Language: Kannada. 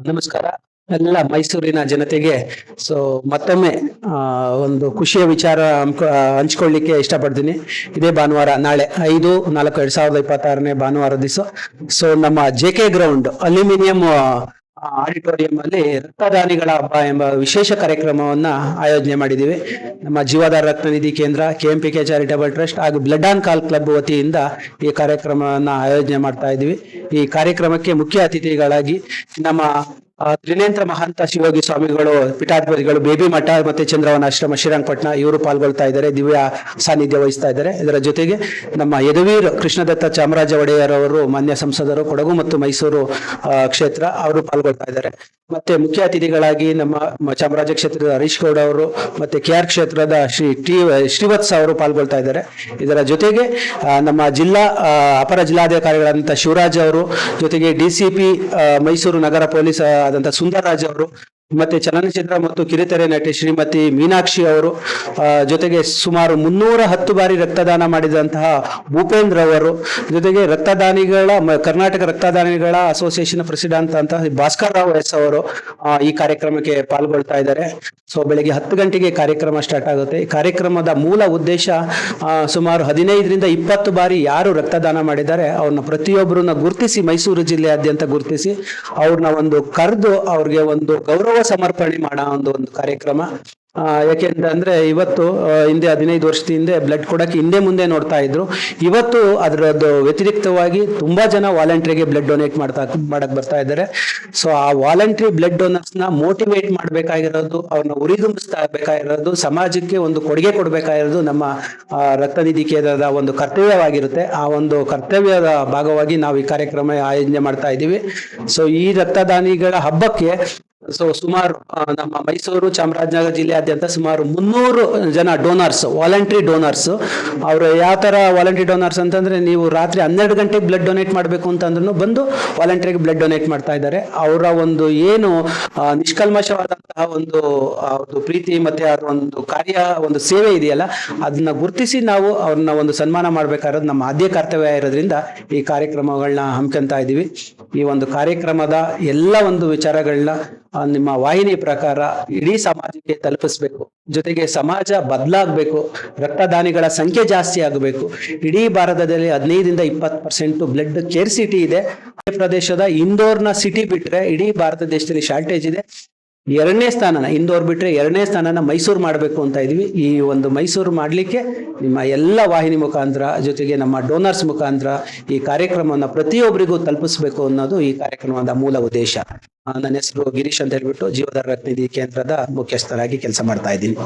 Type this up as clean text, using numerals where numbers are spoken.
ನಮಸ್ಕಾರ ಎಲ್ಲ ಮೈಸೂರಿನ ಜನತೆಗೆ. ಸೊ ಮತ್ತೊಮ್ಮೆ ಒಂದು ಖುಷಿಯ ವಿಚಾರ ಹಂಚ್ಕೊಳ್ಳಿಕ್ಕೆ ಇಷ್ಟಪಡ್ತೀನಿ. ಇದೇ ಭಾನುವಾರ, ನಾಳೆ 5/4/2026 ಭಾನುವಾರ ದಿವಸ ಸೊ ನಮ್ಮ JK ಗ್ರೌಂಡ್ ಅಲ್ಯೂಮಿನಿಯಂ ಆಡಿಟೋರಿಯಂ ಅಲ್ಲಿ ರಕ್ತದಾನಿಗಳ ಹಬ್ಬ ಎಂಬ ವಿಶೇಷ ಕಾರ್ಯಕ್ರಮವನ್ನ ಆಯೋಜನೆ ಮಾಡಿದ್ದೀವಿ. ನಮ್ಮ ಜೀವಾಧಾರ ರಕ್ತ ನಿಧಿ ಕೇಂದ್ರ, KMPK ಚಾರಿಟಬಲ್ ಟ್ರಸ್ಟ್ ಹಾಗೂ ಬ್ಲಡ್ ಆನ್ ಕಾಲ್ ಕ್ಲಬ್ ವತಿಯಿಂದ ಈ ಕಾರ್ಯಕ್ರಮವನ್ನ ಆಯೋಜನೆ ಮಾಡ್ತಾ ಇದ್ದೀವಿ. ಈ ಕಾರ್ಯಕ್ರಮಕ್ಕೆ ಮುಖ್ಯ ಅತಿಥಿಗಳಾಗಿ ನಮ್ಮ ತ್ರಿನೇತ್ರ ಮಹಾಂತ ಶಿವಯೋಗಿ ಸ್ವಾಮಿಗಳು, ಪೀಠಾಧಿಪತಿಗಳು, ಬೇಬಿ ಮಠ ಮತ್ತೆ ಚಂದ್ರವನ ಆಶ್ರಮ ಶ್ರೀರಂಗಪಟ್ಟಣ ಇವರು ಪಾಲ್ಗೊಳ್ತಾ ಇದ್ದಾರೆ, ದಿವ್ಯ ಸಾನ್ನಿಧ್ಯ ವಹಿಸ್ತಾ ಇದ್ದಾರೆ. ಇದರ ಜೊತೆಗೆ ನಮ್ಮ ಯದುವೀರ್ ಕೃಷ್ಣದತ್ತ ಚಾಮರಾಜ ಒಡೆಯರ್ ಅವರು, ಮಾನ್ಯ ಸಂಸದರು, ಕೊಡಗು ಮತ್ತು ಮೈಸೂರು ಕ್ಷೇತ್ರ ಅವರು ಪಾಲ್ಗೊಳ್ತಾ ಇದ್ದಾರೆ. ಮತ್ತೆ ಮುಖ್ಯ ಅತಿಥಿಗಳಾಗಿ ನಮ್ಮ ಚಾಮರಾಜ ಕ್ಷೇತ್ರದ ಹರೀಶ್ ಗೌಡ ಅವರು ಮತ್ತೆ KR ಕ್ಷೇತ್ರದ ಶ್ರೀವತ್ಸ ಅವರು ಪಾಲ್ಗೊಳ್ತಾ ಇದ್ದಾರೆ. ಇದರ ಜೊತೆಗೆ ನಮ್ಮ ಜಿಲ್ಲಾ ಅಪರ ಜಿಲ್ಲಾಧಿಕಾರಿಗಳಾದಂಥ ಶಿವರಾಜ್ ಅವರು, ಜೊತೆಗೆ DCP ಮೈಸೂರು ನಗರ ಪೊಲೀಸ್ ಆದಂತ ಸುಂದರರಾಜ್ ಅವರು, ಮತ್ತೆ ಚಲನಚಿತ್ರ ಮತ್ತು ಕಿರುತೆರೆ ನಟಿ ಶ್ರೀಮತಿ ಮೀನಾಕ್ಷಿ ಅವರು, ಜೊತೆಗೆ ಸುಮಾರು 310 ಬಾರಿ ರಕ್ತದಾನ ಮಾಡಿದಂತಹ ಭೂಪೇಂದ್ರ ಅವರು, ಜೊತೆಗೆ ಕರ್ನಾಟಕ ರಕ್ತದಾನಿಗಳ ಅಸೋಸಿಯೇಷನ್ ಪ್ರೆಸಿಡೆಂಟ್ ಅಂತ ಭಾಸ್ಕರ್ ರಾವ್ ಎಸ್ ಅವರು ಈ ಕಾರ್ಯಕ್ರಮಕ್ಕೆ ಪಾಲ್ಗೊಳ್ತಾ ಇದ್ದಾರೆ. ಸೊ ಬೆಳಿಗ್ಗೆ 10 ಗಂಟೆಗೆ ಕಾರ್ಯಕ್ರಮ ಸ್ಟಾರ್ಟ್ ಆಗುತ್ತೆ. ಈ ಕಾರ್ಯಕ್ರಮದ ಮೂಲ ಉದ್ದೇಶ ಸುಮಾರು 15ರಿಂದ 20 ಬಾರಿ ಯಾರು ರಕ್ತದಾನ ಮಾಡಿದ್ದಾರೆ ಅವ್ರನ್ನ ಪ್ರತಿಯೊಬ್ಬರನ್ನ ಗುರುತಿಸಿ, ಮೈಸೂರು ಜಿಲ್ಲೆಯಾದ್ಯಂತ ಗುರುತಿಸಿ ಅವ್ರನ್ನ ಒಂದು ಕರೆದು ಅವ್ರಿಗೆ ಒಂದು ಗೌರವ ಸಮರ್ಪಣೆ ಮಾಡೋ ಒಂದು ಕಾರ್ಯಕ್ರಮ. ಯಾಕೆಂತಂದ್ರೆ ಇವತ್ತು ಹಿಂದೆ 15 ವರ್ಷದ ಹಿಂದೆ ಬ್ಲಡ್ ಕೊಡಕ್ಕೆ ಹಿಂದೆ ಮುಂದೆ ನೋಡ್ತಾ ಇದ್ರು. ಇವತ್ತು ಅದರದ್ದು ವ್ಯತಿರಿಕ್ತವಾಗಿ ತುಂಬಾ ಜನ ವಾಲಂಟ್ರಿಗೆ ಬ್ಲಡ್ ಡೊನೇಟ್ ಮಾಡಕ್ ಬರ್ತಾ ಇದ್ದಾರೆ. ಸೊ ಆ ವಾಲಂಟ್ರಿ ಬ್ಲಡ್ ಡೋನರ್ಸ್ ನ ಮೋಟಿವೇಟ್ ಮಾಡ್ಬೇಕಾಗಿರೋದು, ಅವ್ರನ್ನ ಉರಿದುಂಬಿಸಬೇಕಾಗಿರೋದು, ಸಮಾಜಕ್ಕೆ ಒಂದು ಕೊಡುಗೆ ಕೊಡ್ಬೇಕಾಗಿರೋದು ನಮ್ಮ ರಕ್ತ ನಿಧಿ ಕೇಂದ್ರದ ಒಂದು ಕರ್ತವ್ಯವಾಗಿರುತ್ತೆ. ಆ ಒಂದು ಕರ್ತವ್ಯದ ಭಾಗವಾಗಿ ನಾವು ಈ ಕಾರ್ಯಕ್ರಮ ಆಯೋಜನೆ ಮಾಡ್ತಾ ಇದ್ದೀವಿ. ಸೊ ಈ ರಕ್ತದಾನಿಗಳ ಹಬ್ಬಕ್ಕೆ ಸುಮಾರು ನಮ್ಮ ಮೈಸೂರು ಚಾಮರಾಜನಗರ ಜಿಲ್ಲೆಯಾದ್ಯಂತ ಸುಮಾರು 300 ಜನ ಡೋನರ್ಸ್, ವಾಲಂಟ್ರಿ ಡೋನರ್ಸ್. ಅವರು ಯಾವ ತರ ವಾಲಂಟ್ರಿ ಡೋನರ್ಸ್ ಅಂತಂದ್ರೆ, ನೀವು ರಾತ್ರಿ 12 ಗಂಟೆಗೆ ಬ್ಲಡ್ ಡೊನೇಟ್ ಮಾಡಬೇಕು ಅಂತಂದ್ರೂ ಬಂದು ವಾಲಂಟ್ರಿಗೆ ಬ್ಲಡ್ ಡೊನೇಟ್ ಮಾಡ್ತಾ ಇದ್ದಾರೆ. ಅವರ ಒಂದು ಏನು ನಿಷ್ಕಲ್ಮಶವಾದಂತಹ ಒಂದು ಪ್ರೀತಿ ಮತ್ತೆ ಅದರ ಒಂದು ಒಂದು ಸೇವೆ ಇದೆಯಲ್ಲ, ಅದನ್ನ ಗುರುತಿಸಿ ನಾವು ಅವ್ರನ್ನ ಒಂದು ಸನ್ಮಾನ ಮಾಡ್ಬೇಕಾದ್ರೆ ನಮ್ಮ ಆದ್ಯ ಕರ್ತವ್ಯ ಇರೋದ್ರಿಂದ ಈ ಕಾರ್ಯಕ್ರಮಗಳನ್ನ ಹಮ್ಮಿಕೊಂತಾ ಇದೀವಿ. ಈ ಒಂದು ಕಾರ್ಯಕ್ರಮದ ಎಲ್ಲ ಒಂದು ವಿಚಾರಗಳನ್ನ ನಿಮ್ಮ ವಾಹಿನಿ ಪ್ರಕಾರ ಇಡೀ ಸಮಾಜಕ್ಕೆ ತಲುಪಿಸ್ಬೇಕು. ಜೊತೆಗೆ ಸಮಾಜ ಬದಲಾಗಬೇಕು, ರಕ್ತದಾನಿಗಳ ಸಂಖ್ಯೆ ಜಾಸ್ತಿ ಆಗಬೇಕು. ಇಡೀ ಭಾರತದಲ್ಲಿ 15ರಿಂದ 20% ಬ್ಲಡ್ ಕೇರ್ ಸಿಟಿ ಇದೆ. ಪ್ರದೇಶದ ಇಂದೋರ್ನ ಸಿಟಿ ಬಿಟ್ರೆ ಇಡೀ ಭಾರತ ದೇಶದಲ್ಲಿ ಶಾರ್ಟೇಜ್ ಇದೆ. 2ನೇ ಸ್ಥಾನನ ಇಂದೋರ್ ಬಿಟ್ರೆ 2ನೇ ಸ್ಥಾನನ ಮೈಸೂರು ಮಾಡಬೇಕು ಅಂತ ಇದೀವಿ. ಈ ಒಂದು ಮೈಸೂರು ಮಾಡ್ಲಿಕ್ಕೆ ನಿಮ್ಮ ಎಲ್ಲ ವಾಹಿನಿ ಮುಖಾಂತರ, ಜೊತೆಗೆ ನಮ್ಮ ಡೋನರ್ಸ್ ಮುಖಾಂತರ ಈ ಕಾರ್ಯಕ್ರಮವನ್ನು ಪ್ರತಿಯೊಬ್ಬರಿಗೂ ತಲುಪಿಸ್ಬೇಕು ಅನ್ನೋದು ಈ ಕಾರ್ಯಕ್ರಮದ ಮೂಲ ಉದ್ದೇಶ. ನನ್ನ ಹೆಸರು ಗಿರೀಶ್ ಅಂತ ಹೇಳ್ಬಿಟ್ಟು ಜೀವಾಧಾರ ರಕ್ತ ನಿಧಿ ಕೇಂದ್ರದ ಮುಖ್ಯಸ್ಥರಾಗಿ ಕೆಲಸ ಮಾಡ್ತಾ ಇದ್ದೀನಿ.